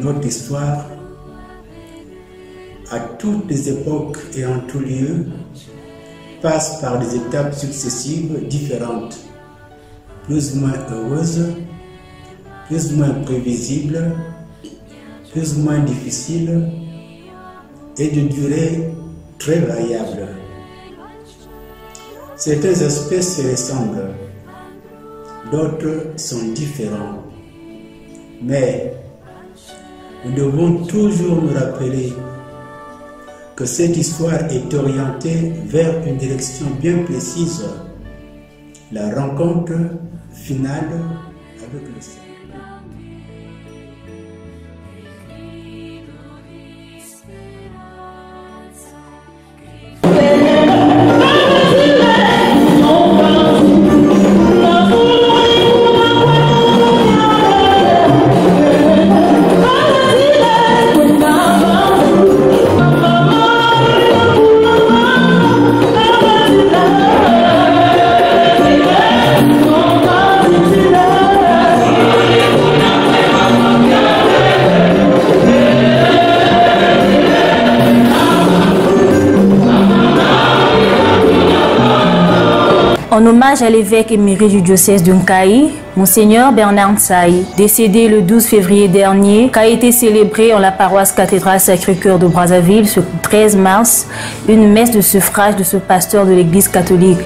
Notre histoire, à toutes les époques et en tout lieu, passe par des étapes successives différentes, plus ou moins heureuses, plus ou moins prévisibles, plus ou moins difficiles et de durée très variable. Certains aspects se ressemblent, d'autres sont différents. Mais nous devons toujours nous rappeler que cette histoire est orientée vers une direction bien précise, la rencontre finale avec le Seigneur. En hommage à l'évêque émérite du diocèse de Nkaï, Monseigneur Bernard Nsaï, décédé le 12 février dernier, qu'a été célébré en la paroisse cathédrale Sacré-Cœur de Brazzaville ce 13 mars, une messe de suffrage de ce pasteur de l'Église catholique.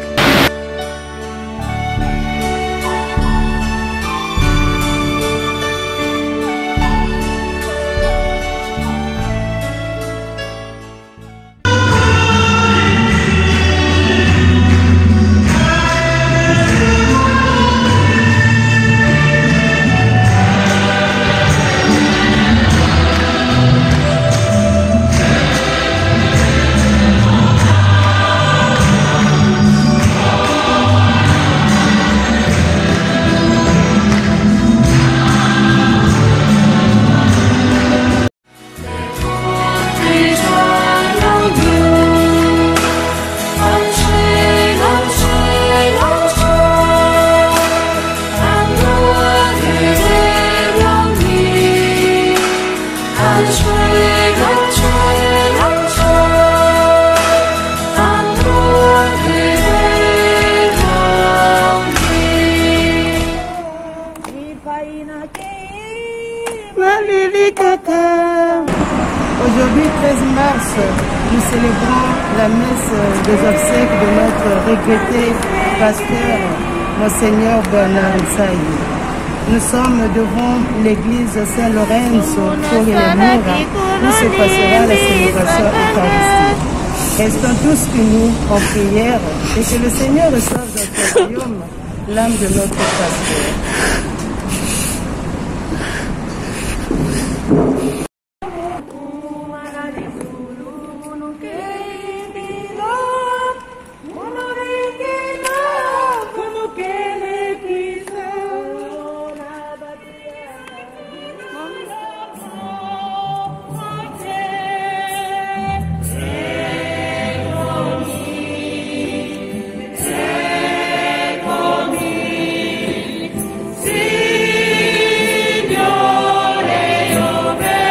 Aujourd'hui, 13 mars, nous célébrons la messe des obsèques de notre regretté pasteur, Monseigneur Bernard Nsaï. Nous sommes devant l'église Saint-Lorenzo pour Ilemura, où se passera la célébration eucharistique. Restons tous unis en prière et que le Seigneur reçoive dans son royaume l'âme de notre pasteur. Signore, io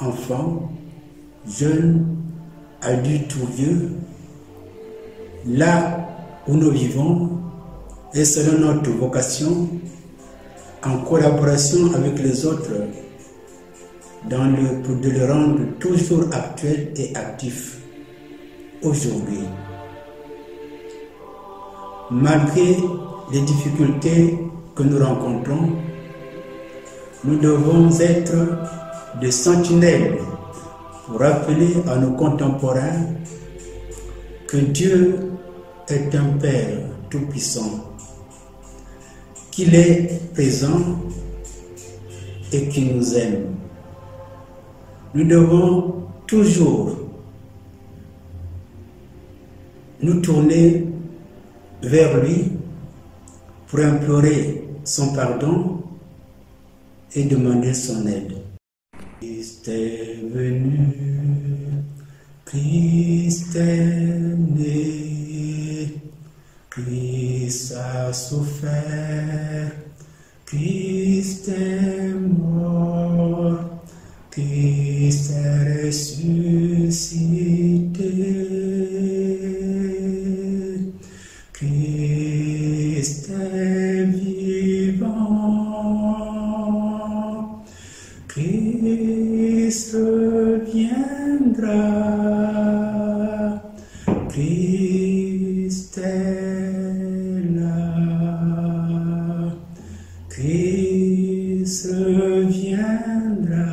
enfants, jeunes, adultes ou vieux, là où nous vivons et selon notre vocation, en collaboration avec les autres, pour de le rendre toujours actuel et actif aujourd'hui. Malgré les difficultés que nous rencontrons, nous devons être des sentinelles pour rappeler à nos contemporains que Dieu est un Père tout-puissant, qu'il est présent et qu'il nous aime. Nous devons toujours nous tourner vers lui pour implorer son pardon et demander son aide. Christ est venu, Christ est né, Christ a souffert, Christ est mort, Christ est ressuscité, Christ est vivant, Christ reviendra, Christ est là, Christ reviendra,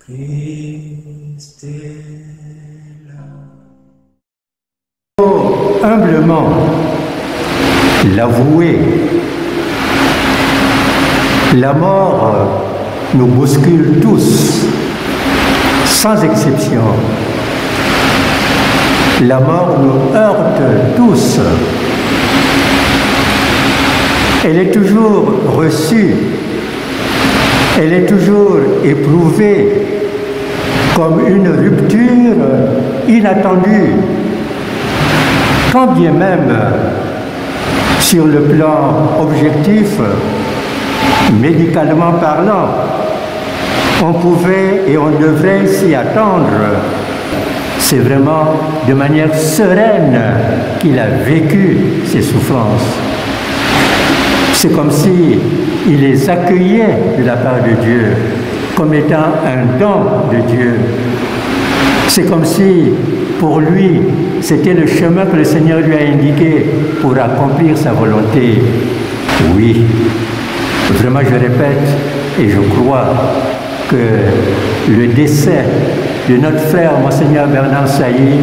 Christ est là. Humblement l'avouer, la mort nous bouscule tous, sans exception. La mort nous heurte tous. Elle est toujours reçue, elle est toujours éprouvée comme une rupture inattendue. Quand bien même, sur le plan objectif, médicalement parlant, on pouvait et on devrait s'y attendre. C'est vraiment de manière sereine qu'il a vécu ces souffrances. C'est comme si il les accueillait de la part de Dieu, comme étant un don de Dieu. C'est comme si, pour lui, c'était le chemin que le Seigneur lui a indiqué pour accomplir sa volonté. Oui, vraiment je répète et je crois que le décès de notre frère Monseigneur Bernard Sailly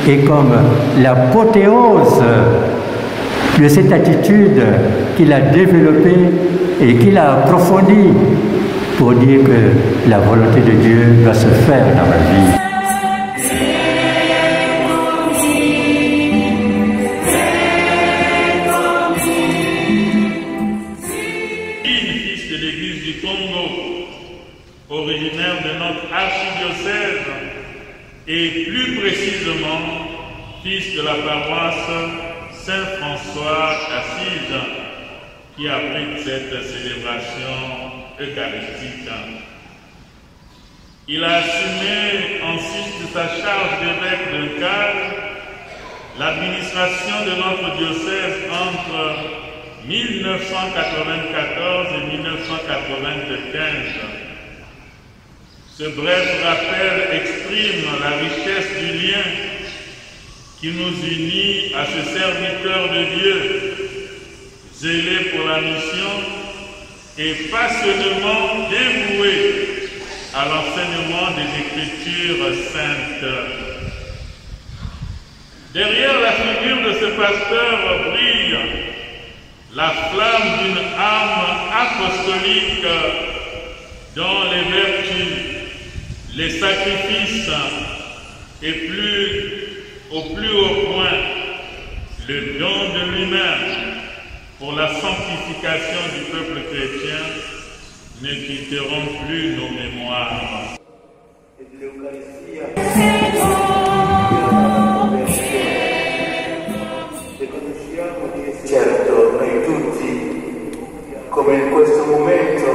est comme l'apothéose de cette attitude qu'il a développée et qu'il a approfondie pour dire que la volonté de Dieu doit se faire dans ma vie. Originaire de notre archidiocèse et plus précisément fils de la paroisse Saint-François d'Assise qui abrite cette célébration eucharistique. Il a assumé en sus de sa charge d'évêque de Cales l'administration de notre diocèse entre 1994 et 1995. Ce bref rappel exprime la richesse du lien qui nous unit à ce serviteur de Dieu, zélé pour la mission et passionnément dévoué à l'enseignement des Écritures saintes. Derrière la figure de ce pasteur brille la flamme d'une âme apostolique dont les vertus, les sacrifices et au plus haut point, le don de lui-même pour la sanctification du peuple chrétien ne quitteront plus nos mémoires. Certo, noi tutti, come in questo momento,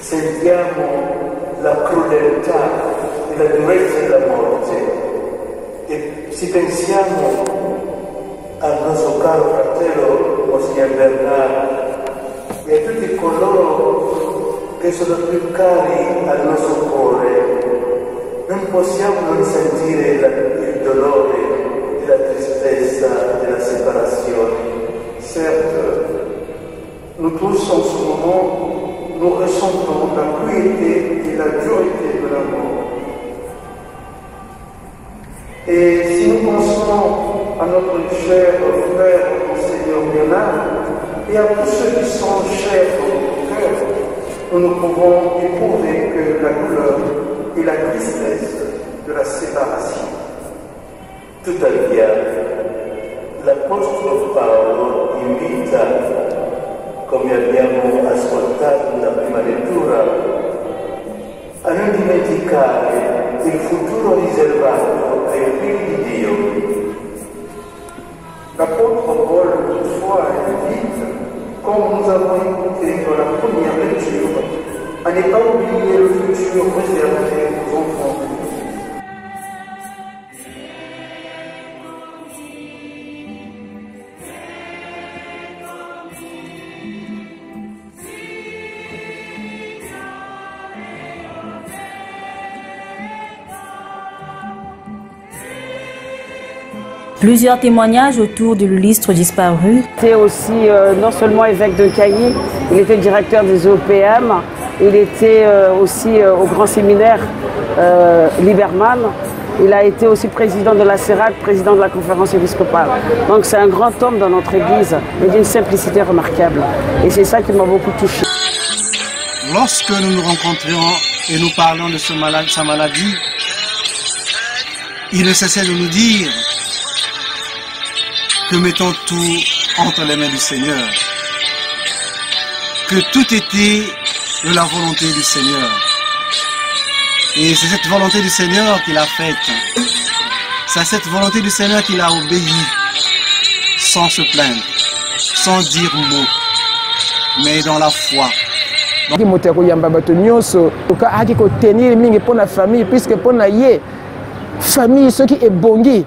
sentiamo la crudeltà e la durezza della morte e se pensiamo al nostro caro fratello Monsignor Bernard e a tutti coloro che sono più cari al nostro cuore, non possiamo non sentire il dolore e la tristezza della separazione. Certes, nous tous en ce moment, nous ressentons la cruauté et la dureté de la mort. Et si nous pensons à notre cher frère Monseigneur Bernard et à tous ceux qui sont chers dans notre cœur, nous ne pouvons éprouver que la douleur et la tristesse de la séparation. Tuttavia, l'Apostolo Paolo invita, come abbiamo ascoltato nella prima lettura, a non dimenticare il futuro riservato ai figli di Dio. L'apôtre Paul toutefois invite, comme nous avons écouté dans la première lecture, à ne pas oublier le futur réservé aux enfants de Dieu. Plusieurs témoignages autour de l'illustre disparu. Il était aussi non seulement évêque de Cailly, il était directeur des OPM, il était aussi au grand séminaire Liberman, il a été aussi président de la CERAC, président de la conférence épiscopale. Donc c'est un grand homme dans notre église et d'une simplicité remarquable. Et c'est ça qui m'a beaucoup touché. Lorsque nous nous rencontrions et nous parlons de sa maladie, il ne cessait de nous dire que mettons tout entre les mains du Seigneur, que tout était de la volonté du Seigneur. Et c'est cette volonté du Seigneur qu'il a faite. C'est cette volonté du Seigneur qu'il a obéi, sans se plaindre, sans dire mot, mais dans la foi. Puisque pour la famille, ce qui est bongi,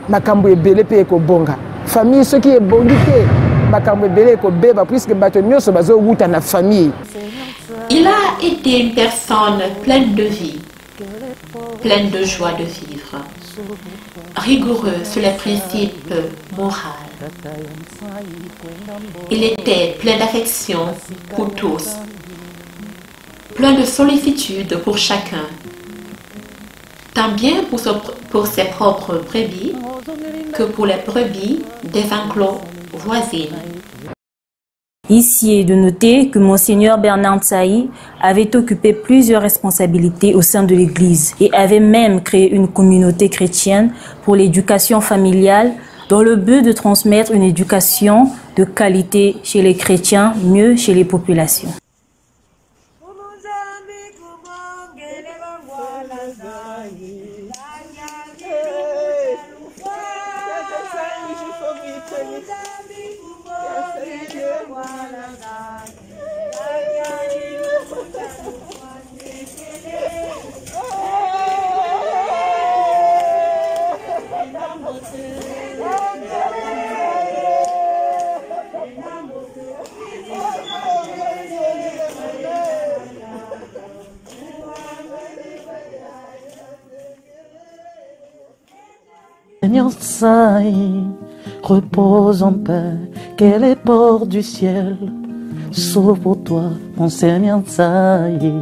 makambo ebele pe ko bonga. Famille, ce qui est bongi te, makambo ebele ko beba, puisque bato nyoso bazo wuta na famille. Il a été une personne pleine de vie, pleine de joie de vivre, rigoureux sur les principes moraux. Il était plein d'affection pour tous, plein de sollicitude pour chacun, tant bien pour ses propres brebis que pour les brebis des enclos voisines. Ici est de noter que Monseigneur Bernard Nsayi avait occupé plusieurs responsabilités au sein de l'Église et avait même créé une communauté chrétienne pour l'éducation familiale dans le but de transmettre une éducation de qualité chez les chrétiens, mieux chez les populations. Seigneur Nsayi, repose en paix, que les ports du ciel s'ouvrent pour toi, mon Seigneur Nsayi.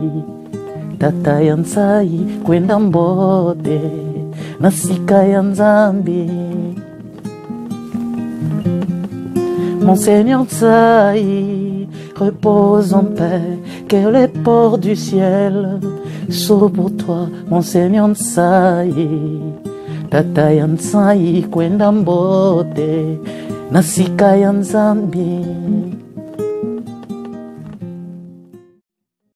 Tata ya Nsayi, kwenda mbote, nasika ya Nzambi. Mon Seigneur Nsayi, repose en paix, que les ports du ciel s'ouvrent pour toi, mon Seigneur Nsayi. Tata ya Nsayi, kwenda mbote, nasika ya Nzambi.